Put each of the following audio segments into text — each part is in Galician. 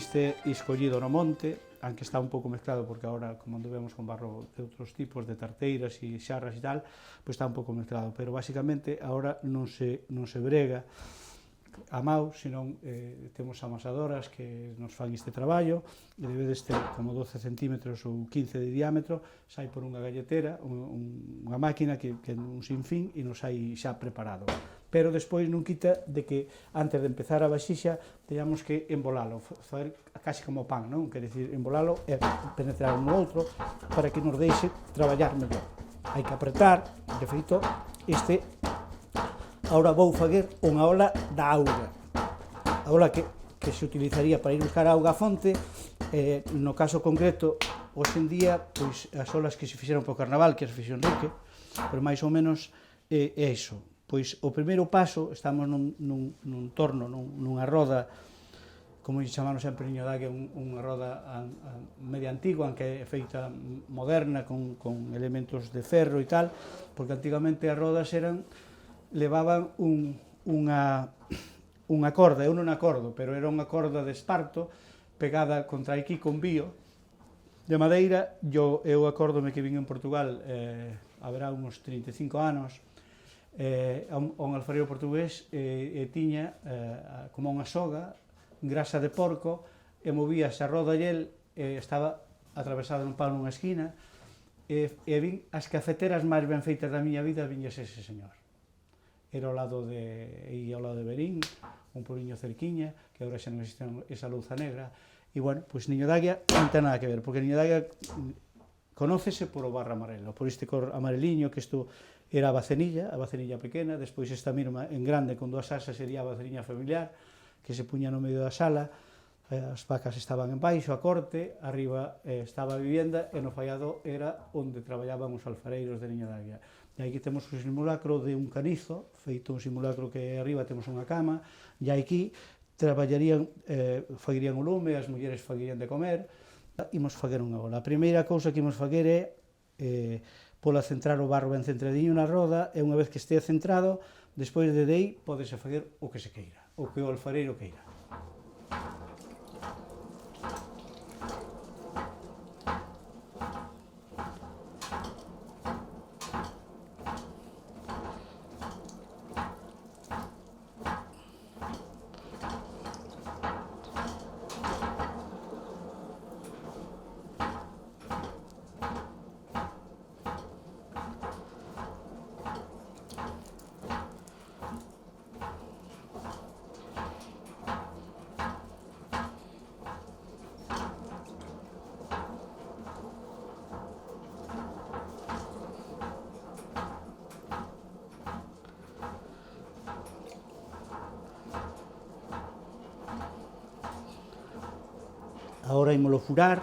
este escollido no monte, aunque está un pouco mezclado, porque agora, como vemos con barro de outros tipos, de tarteiras e xarras e tal, pois está un pouco mezclado, pero basicamente agora non se brega a mau, senón temos amasadoras que nos fan este traballo, e debedes ter como 12 centímetros ou 15 de diámetro, sai por unha galletera, unha máquina que un sinfín e nos sai xa preparado. Pero despois non quita de que antes de empezar a baxixa teñamos que embolalo, fazer casi como pan, non? Quer dicir, embolalo e penetrar un no outro para que nos deixe traballar mellor. Hai que apretar, de feito, este agora vou fazer unha ola da auga. A ola que se utilizaría para ir buscar auga a fonte, no caso concreto, hoxe en día, pois as olas que se fixeron para o carnaval, que as fixo Enrique, pero máis ou menos é iso. Pois o primeiro paso, estamos nun torno, nunha roda, como chamamos sempre Niño de Águia, unha roda media antigua, que é feita moderna, con elementos de ferro e tal, porque antigamente as rodas levaban unha corda, eu non acordo, pero era unha corda de esparto pegada contra aquí con vío de madeira. Eu acórdome que vin en Portugal, haberá uns 35 anos, un alfarero portugués tiña como unha soga, grasa de porco, e movíase a roda e estaba atravesada nun pau nunha esquina, e vin as cafeteras máis ben feitas da miña vida, viñas ese señor. Era ao lado de Berín, un puliño cerquiña, que agora xa non existe esa louza negra, e, bueno, pois Niño de Águia non ten nada que ver, porque Niño de Águia conócese por o barro amarelo, por este cor amareliño, que isto era a bacenilla pequena, despois esta mesma en grande con dúas asas sería a bacenilla familiar, que se puña no medio da sala, as vacas estaban en baixo, a corte, arriba estaba a vivienda, e no fallado era onde traballaban os alfareiros de Niño de Águia. E aquí temos un simulacro de un canizo, feito un simulacro que arriba temos unha cama, e aquí traballarían, faguirían o lume, as mulleres faguirían de comer. Imos faguer unha ola. A primeira cousa que imos faguer é pola centrar o barro ben centradiño na roda, e unha vez que estea centrado, despois de aí podese faguer o que se queira, o que o alfareiro queira. Agora ímolo furar.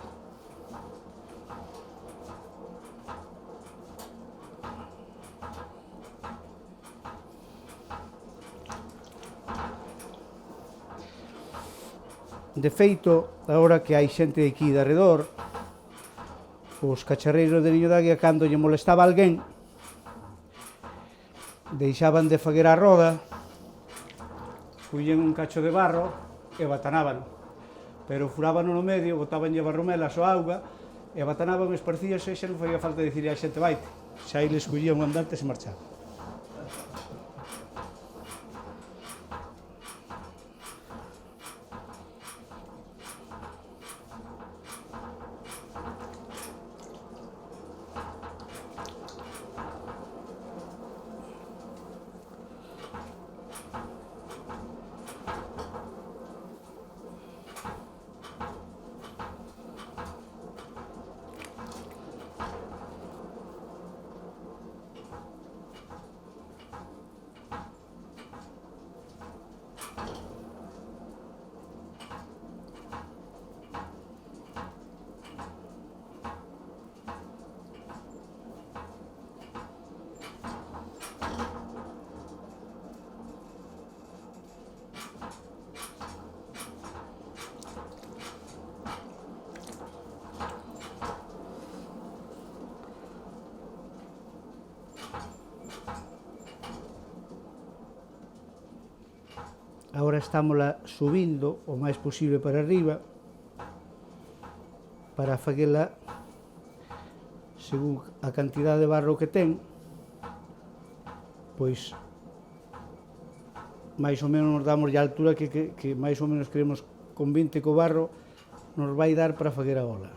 De feito, agora que hai xente aquí de arredor, os cacharreiros de Niño de Águia, cando lle molestaba alguén, deixaban de faguer a roda, collían un cacho de barro e batanábano. Pero furábano no medio, botabanlle barromelas ou auga, e batanaban, esparcíase, e xa non faía falta dicirle a xente vaite. Xa eles collían o andante e se marchaban. Agora estámola subindo o máis posible para arriba, para faguela según a cantidad de barro que ten, pois máis ou menos nos damos a altura que máis ou menos queremos con 20 co barro nos vai dar para faguer a ola.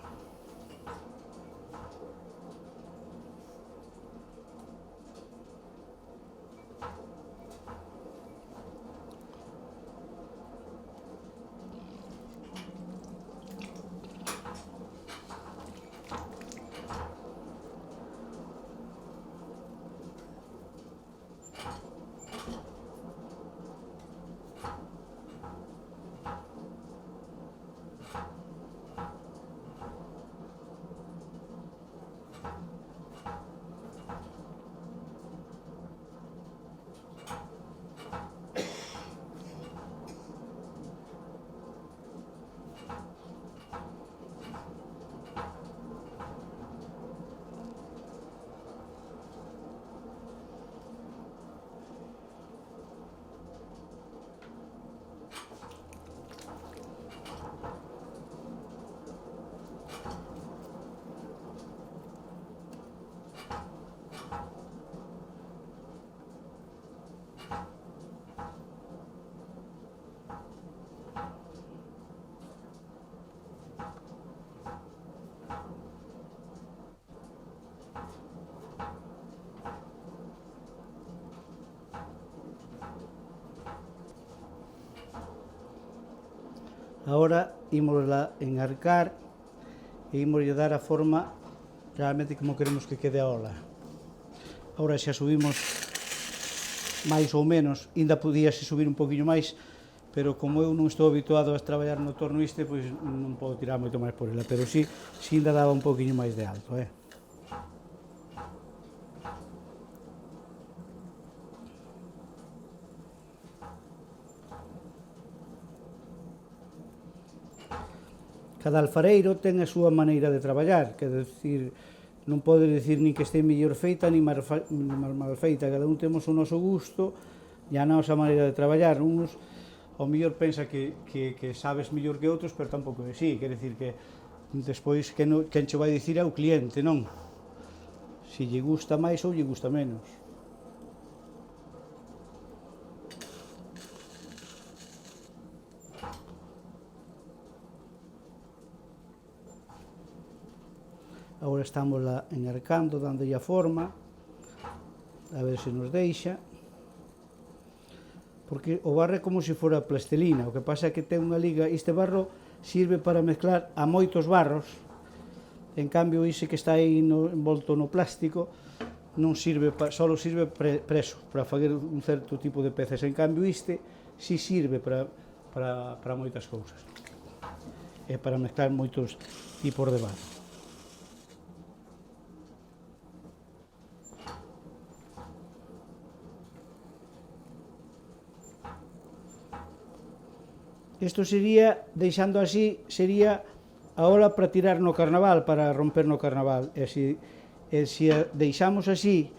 Agora ímosla enarcar e ímoslle dar a forma realmente como queremos que quede a ola. Agora xa subimos máis ou menos, ainda podíase subir un poquinho máis, pero como eu non estou habituado a traballar no torno este, pois non podo tirar moito máis por ela, pero si ainda daba un poquinho máis de alto, Cada alfareiro ten a súa maneira de traballar, quer decir, non pode dicir nin que este mellor feita nin mal feita, cada un temos o noso gusto e a nosa maneira de traballar. Uns ao mellor pensa que sabes mellor que outros, pero tampouco é así, quer decir que despois quen che vai dicir é o cliente, non? Se lle gusta máis ou lle gusta menos. Agora estamos enarcando, dándolle a forma, a ver se nos deixa, porque o barro é como se fora plastilina, o que pasa é que ten unha liga, este barro sirve para mezclar a moitos barros, en cambio ese que está aí envolto no plástico non sirve, só sirve preso, para fazer un certo tipo de peces, en cambio este si sirve para moitas cousas, é para mezclar moitos tipos de barro. Isto sería, deixando así, sería a ola para tirar no carnaval, para romper no carnaval. E se a deixamos así,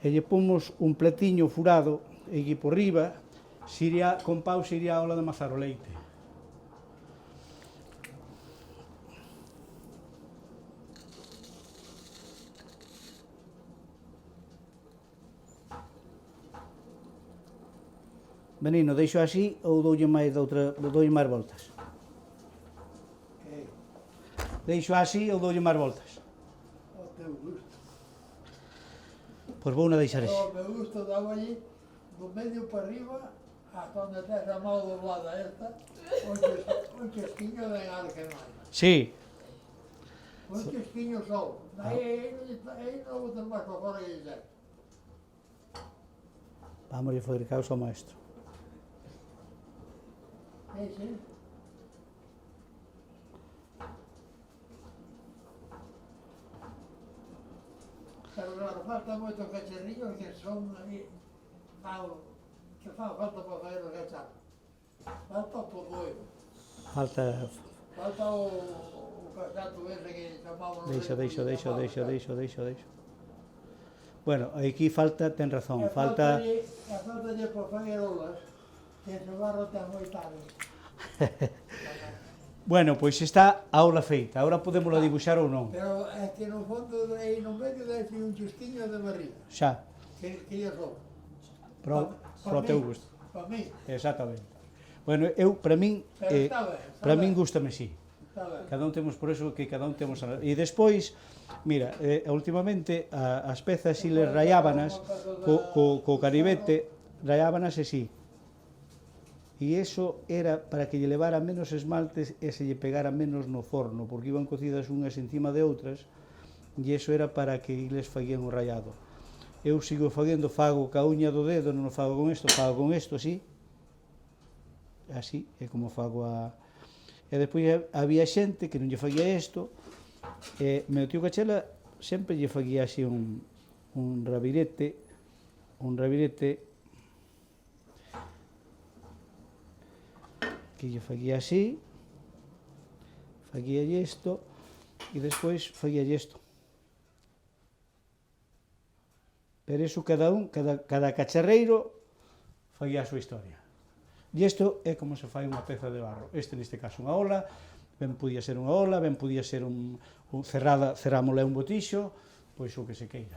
e lle pomos un platiño furado aquí por riba, con pau sería a ola de mazar o leite. Benino, deixo así ou doulle máis voltas? Deixo así ou doulle máis voltas? Ao teu gusto. Pois vou na deixar así. Ao meu gusto daba-lhe do medio para arriba hasta onde tes a mão doblada esta, un chesquiño de enarque non hai. Sí. Un chesquiño só. Aí non botas máis para fora que lle. Vamos a fazer caso ao maestro. Sí. Pero claro, falta moitos cacharrillos que son que fan falta para fazer o cacharro. Falta o podoiro. Falta o cachato ese que chamamos... Deixa. Bueno, aquí falta, ten razón, falta... Falta para fazer olas, que ese barro ten moita área. Bueno, pois está a aula feita, agora podémola dibuixar ou non. Pero é que no fondo, aí no medio, deixe un chusquiño de barriga. Xa, Que lle sobra. pro teu gusto. Para mí. Exactamente. Bueno, eu, para min, Pero está ben, está para min ben. gústame sí. Está ben. Cada un temos por eso que cada un temos... E despois, mira, últimamente as pezas si les rayábanas co canivete, rayábanas e sí. E iso era para que lle levara menos esmaltes e se lle pegara menos no forno, porque iban cocidas unhas encima de outras, e iso era para que eles faguían o rayado. Eu sigo fago ca uña do dedo, non o fago con isto, así, así, é como fago a... E despois había xente que non lle faguía isto, e meu tío Cachela sempre lle faguía así un ravirete, que lle faguía así, faguía isto, e despois faguía isto. Pero iso cada cacharreiro faguía a súa historia. E isto é como se fai unha peza de barro. Este neste caso unha ola, ben podía ser unha ola, ben podía ser cerrámosle un botixo, pois o que se queira.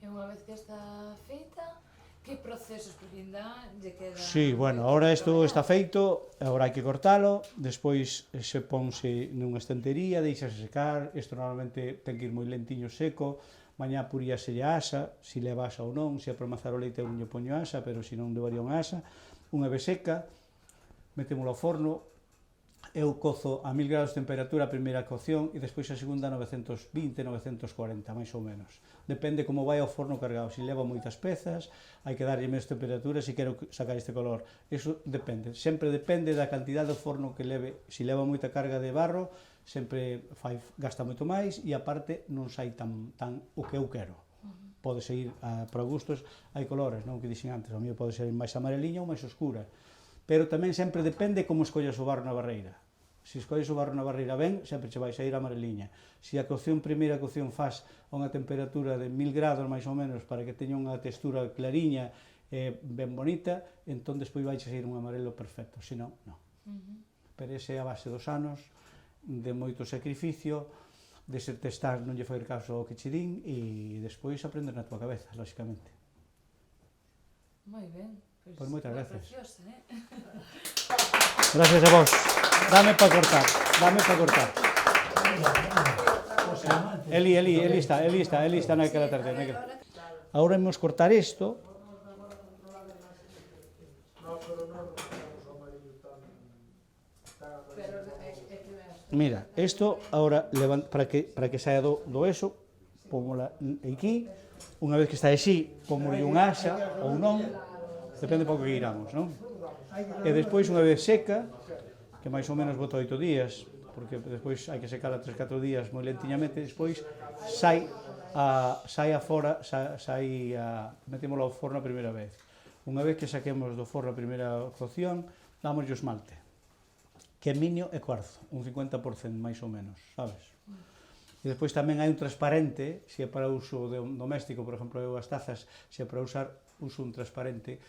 E unha vez que está feita, que procesos, porque ainda lle queda... Sí, bueno, agora isto está feito, agora hai que cortalo, despois se ponse nunha estantería, deixase secar, isto normalmente ten que ir moi lentiño seco, mañá puríaselle a asa, se leva asa ou non, se é para amazar o leite eu non lle poño asa, pero se non levaría unha asa, unha vez seca, metémolo ao forno, eu cozo a 1000 grados de temperatura a primeira cocción e despois a segunda a 920, 940, máis ou menos. Depende como vai ao forno cargado, se leva moitas pezas, hai que darlle menos temperatura se quero sacar este color. Iso depende, sempre depende da cantidade do forno que leve. Se leva moita carga de barro, sempre gasta moito máis e aparte non sai tan o que eu quero. Pode seguir para gustos, hai colores, non que dixen antes, o mío pode ser máis amareliña ou máis oscura. Pero tamén sempre depende como escollas o barro na barreira. Se escolles o barro na barreira ben, sempre che vai sair amareliña. Se a primeira cocción faz a unha temperatura de 1000 grados máis ou menos para que teña unha textura clariña e ben bonita, entón despois vai sair un amarelo perfecto, se non, non. Pero ese é a base dos anos, de moito sacrificio, de ser testar, non lle fazer caso ao que che din e despois aprender na tua cabeza, lóxicamente. Moi ben. Pois moitas gracias. Preciosa, Gracias a vos. Dame para cortar. Eli está naquela terceira. Agora vamos cortar isto. Mira, isto agora para que saia do eso, pómola aquí. Unha vez que está así, pómoslle un asa ou non, depende pouco que iramos, non? E despois, unha vez seca, que máis ou menos bota 8 días, porque despois hai que secala 3-4 días moi lentiñamente, despois sai a fora, metémolo ao forno a primeira vez. Unha vez que saquemos do forno a primeira cocción, dámoslle o esmalte, que é miño e cuarzo, un 50% máis ou menos, sabes? E despois tamén hai un transparente, se é para uso doméstico, por exemplo, eu as tazas, se é para usar, uso un transparente,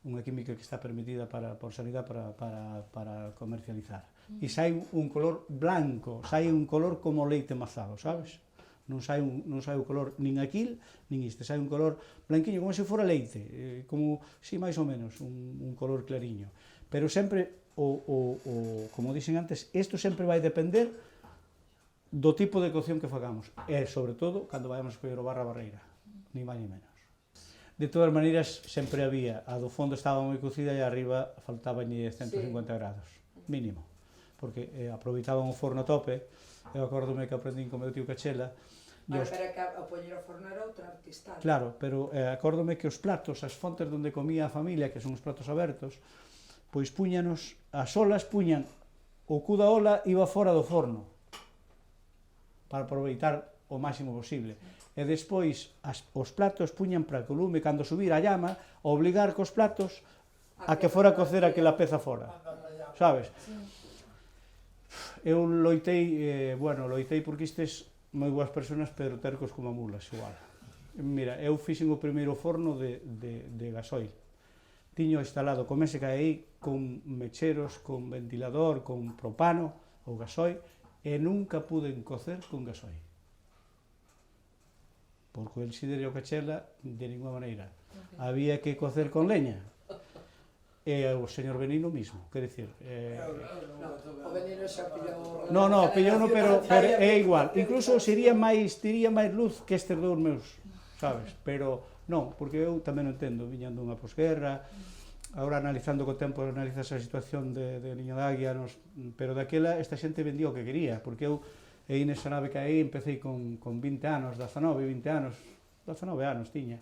unha química que está permitida por sanidade para comercializar. E sai un color blanco, sai un color como leite mazado, sabes? Non sai o color nin aquil, nin este, sai un color blanquiño, como se fora leite, como, si, máis ou menos, un color clariño. Pero sempre, como dixen antes, isto sempre vai depender do tipo de cocción que fagamos, e, sobre todo, cando vayamos a escoller o barro a barreira, nin máis nin menos. De todas maneiras, sempre había, a do fondo estaba moi cocida e arriba faltabanlle 150 grados, mínimo, porque aproveitaban o forno a tope. Eu acórdome que aprendín con meu tío Cachela. Pero que a poñer o forno era outra artista. Claro, pero acórdome que os platos, as fontes onde comía a familia, que son os platos abertos, pois puñanos, as olas puñan, o cu da ola iba fora do forno, para aproveitar o máximo posible. E despois os platos puñan para que o lume, cando subira a llama, obligar cos platos a que fora a cocer aquela peza fora, sabes? Eu loitei porque estes moi boas persoas, pero tercos como mulas, igual. Mira, eu fixen o primeiro forno de gasoil. tiño instalado como ese que hai aí, con mecheros, con ventilador, con propano ou gasoil, e nunca pude cocer con gasoil. Porque el siderio cachela, de ninguna maneira. Había que cocer con leña. E o señor Benino mismo, quer dicir... O Benino xa pillou... No, pillou no, pero é igual. Incluso tiría máis luz que estes dous meus, sabes? Pero non, porque eu tamén o entendo, viñando unha posguerra, agora analizando co tempo, analizas a situación de Niño da Águia, pero daquela esta xente vendía o que quería, porque eu, nesa nave que aí, empecé con 20 anos, 19 anos tiña,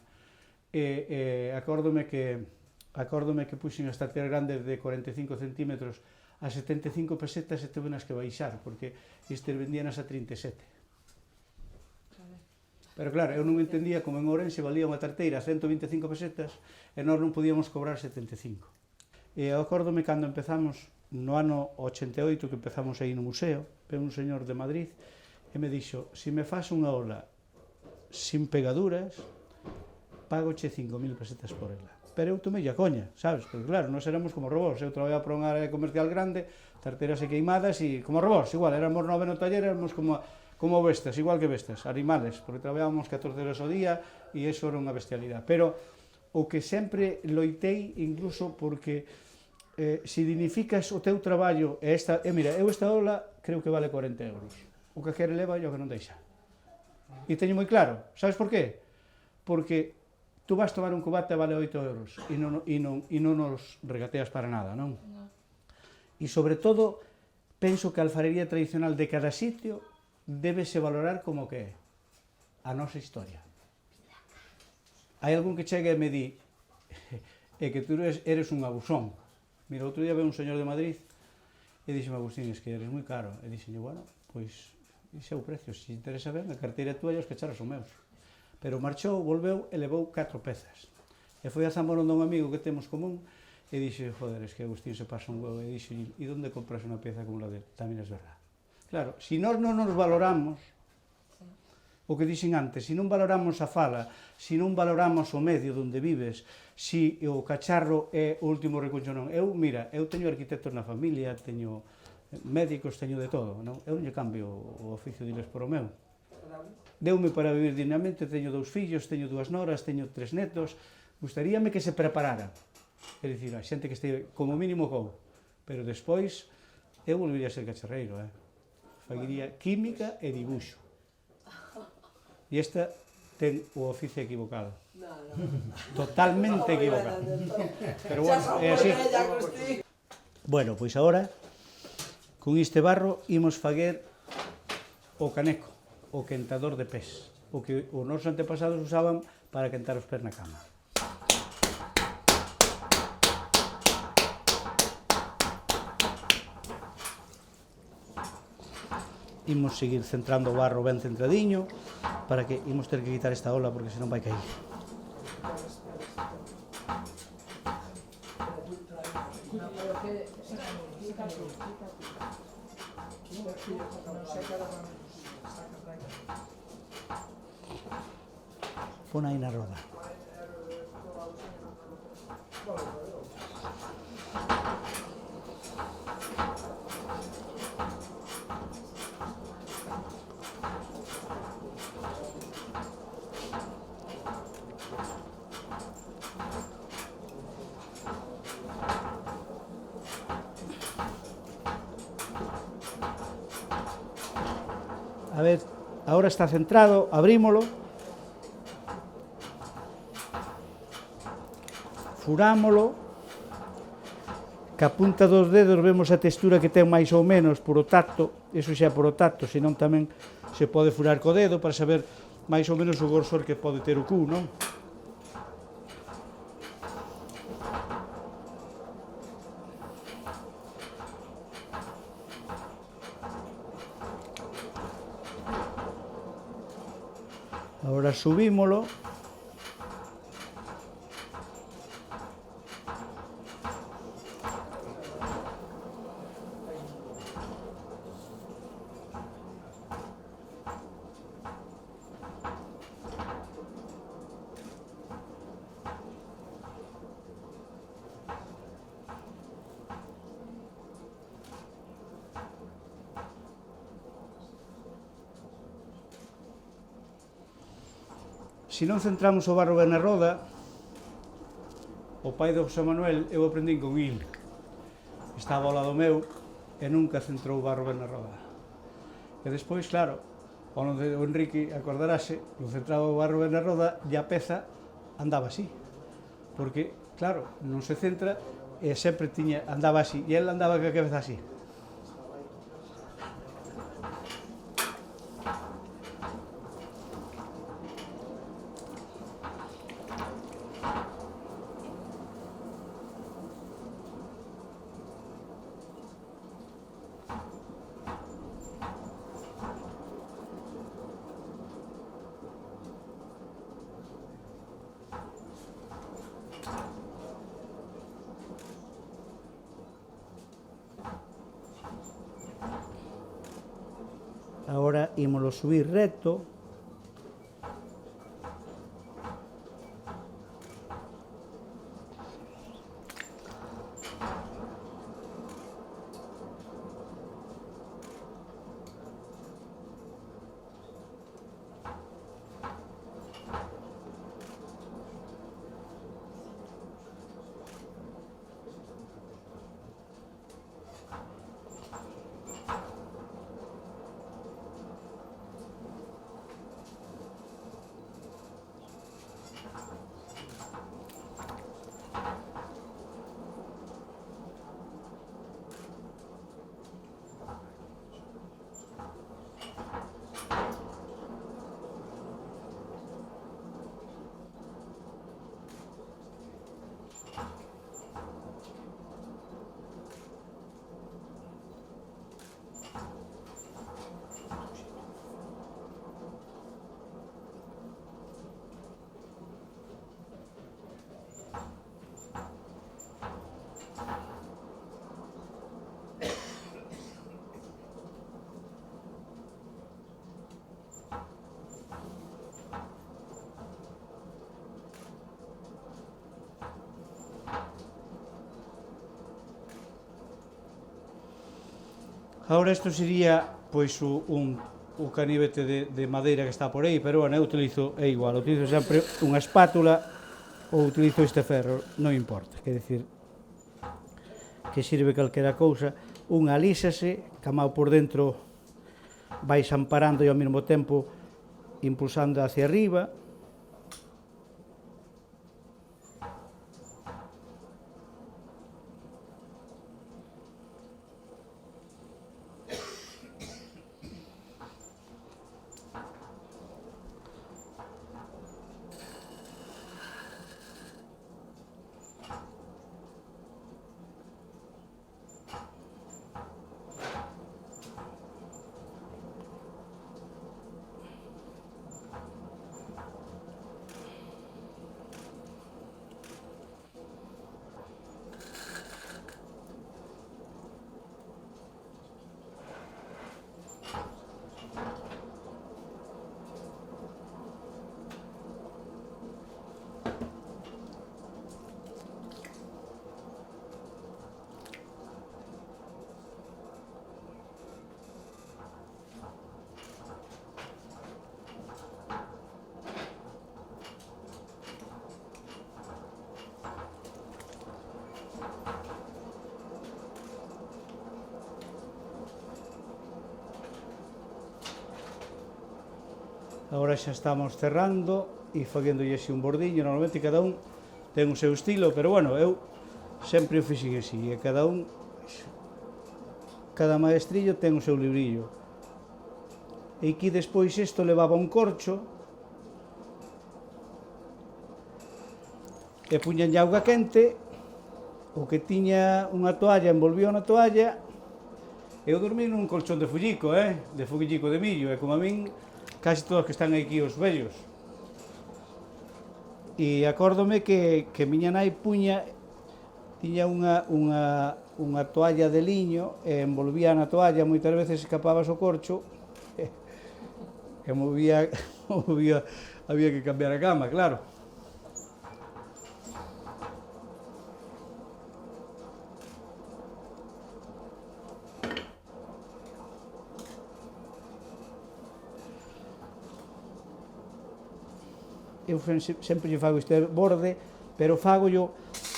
e acórdome que puxen as tarteras grandes de 45 centímetros a 75 pesetas e tuve nas que baixar, porque estes vendíanas a 37. Pero claro, eu non entendía como en Ourense valía unha tarteira a 125 pesetas e nós non podíamos cobrar 75. E acórdome cando empezamos, no ano 88, que empezamos aí no museo, veio un señor de Madrid e me dixo, se me faz unha ola sin pegaduras, pagoche 5.000 pesetas por ela. Pero eu tomei a coña, sabes? Porque claro, nós éramos como robós, eu traballaba para unha área comercial grande, tarteras e queimadas, e como robós, igual, éramos 9 no taller, éramos como bestas, igual que bestas, animales, porque traballábamos 14 horas ao día, e iso era unha bestialidade. Pero o que sempre loitei, incluso porque se dignificas o teu traballo, mira, eu esta ola creo que vale 40 euros, o que quere leva e o que non deixa. E teño moi claro, sabes por qué? Porque tú vas tomar un cubate vale 8 euros e non nos regateas para nada, non? E sobre todo, penso que a alfarería tradicional de cada sitio débese valorar como que é a nosa historia. Hai algún que chegue e me di que tú eres un abusón. Mira, outro día ve un señor de Madrid e dixeme, Agustín, es que eres moi caro. E dixeme, bueno, pois, iso é o precio, se interesa ben, a carteira túa e os cacharos son meus. Pero marchou, volveu e levou 4 pezas. E foi a Zamorón dun amigo que temos común e dixe, joder, es que Agustín se pasa un huevo. E dixe, e onde compras unha pieza como la de él? Tamén é verdad. Claro, se nós non nos valoramos, o que dixen antes, se non valoramos a fala, se non valoramos o medio onde vives, se o cacharro é o último recuncho non. Eu, mira, eu teño arquitectos na familia, teño médicos, teño de todo, non? Eu non lle cambio o oficio diles por o meu. Deume para vivir dignamente, teño 2 fillos, teño 2 noras, teño 3 netos, gustaríame que se preparara. É dicir, a xente que este como mínimo co, pero despois eu volvería a ser cacharreiro, faguiría química e dibuixo. E esta ten o oficio equivocado. Totalmente equivocado. Pero bueno, é así. Bueno, pois agora, con este barro, imos faguer o caneco, o quentador de pés, o que os nosos antepasados usaban para quentar os pés na cama. Imos seguir centrando o barro ben centradiño, para que imos ter que quitar esta ola, porque senón vai cair. Pon aí na roda. A ver, agora está centrado, abrímolo, furámolo, ca punta dos dedos vemos a textura que ten máis ou menos por o tacto, eso xa por o tacto, senón tamén se pode furar co dedo para saber máis ou menos o grosor que pode ter o cu, non? Agora subímolo. Se non centramos o barro ben na roda, o pai do José Manuel, eu aprendín con il. Estaba ao lado meu e nunca centrou o barro ben na roda. E despois, claro, o Enrique acordarase, non centraba o barro ben na roda e a peza andaba así. Porque, claro, non se centra e sempre andaba así. E ele andaba ca cabeza así. Agora ímolo subir recto. Agora isto sería pois o canivete de madeira que está por aí, pero bueno, eu utilizo, é igual, utilizo sempre unha espátula ou utilizo este ferro, non importa, quer dicir que sirve calquera cousa, unha alísase, camao por dentro vais amparando e ao mesmo tempo impulsando hacia arriba. Agora xa estamos cerrando e facéndolle así un bordiño, normalmente cada un ten o seu estilo, pero bueno, eu sempre o fixen así, e cada maestrillo ten o seu librillo. E aquí despois isto levaba un corcho e puñanlle auga quente, o que tiña unha toalla envolvía na toalla. Eu dormí nun colchón de fullico, de fullico de millo, e como a min casi todos que están aquí os vellos. E acórdome que miña nai tiña unha toalla de liño e envolvía na toalla, moitas veces escapabas o corcho e movía, había que cambiar a cama, claro. eu sempre lle fago este borde, pero fago yo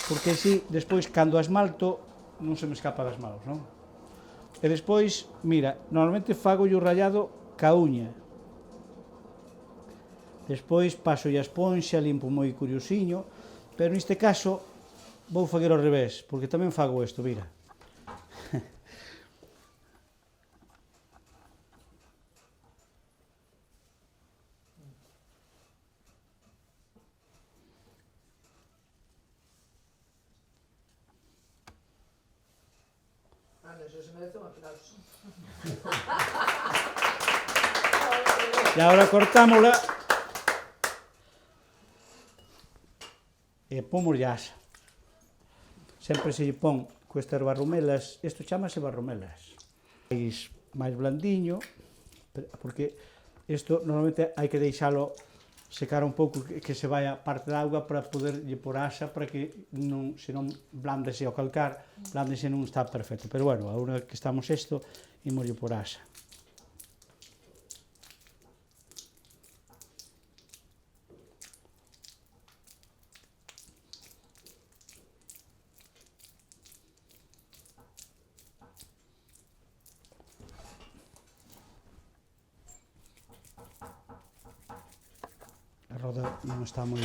porque así, despois, cando asmalto, non se me escapa das manos, non? E despois, mira, normalmente fago yo rallado ca uña. Despois paso a esponxa, limpo moi curiosiño, pero neste caso vou fazer ao revés, porque tamén fago isto, mira. Eso se merece un aplauso. E agora cortámola e pomos asa. Sempre se lle pon cuestas barromelas, isto chamase barromelas. máis blandiño, porque isto normalmente hai que deixalo secar un pouco, que se vaya parte da auga para poder lle por asa, para que non, se non blándese ao calcar, blándese non está perfecto. Pero bueno, agora que estamos isto, imos lle por asa. A roda non está moi,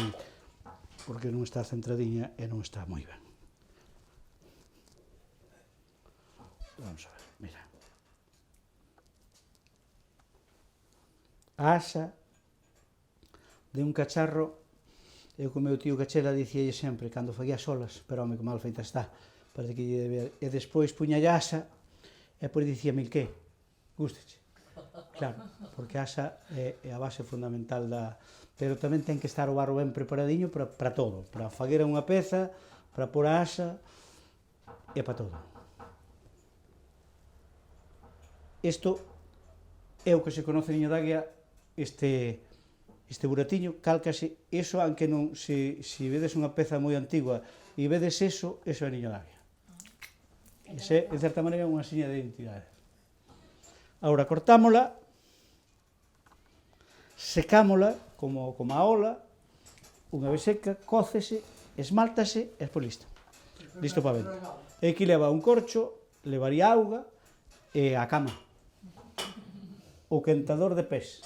porque non está centradiña e non está moi ben. Vamos a ver, mira. A asa de un cacharro, eu co meu tío Cachela dicíalle sempre, cando faía solas, pero home, que mal feita está, parece que lle de ver, e despois puña a asa, e depois dicíame, que? Gústeche? Claro, porque a asa é a base fundamental da... Pero tamén ten que estar o barro ben preparadiño para todo, para faguer unha peza, para pôr a asa e para todo. Isto é o que se conoce niño d'águia, este buratiño, cálcase, eso, aunque non, se vedes unha peza moi antigua e vedes eso é niño d'águia. Ese, en certa maneira, é unha seña de identidade. Agora, cortámola, secámola, como a ola, unha vez seca, cócese, esmáltase e despois listo. Listo para vender. E aquí leva un corcho, levaría auga e a cama. O quentador de pés.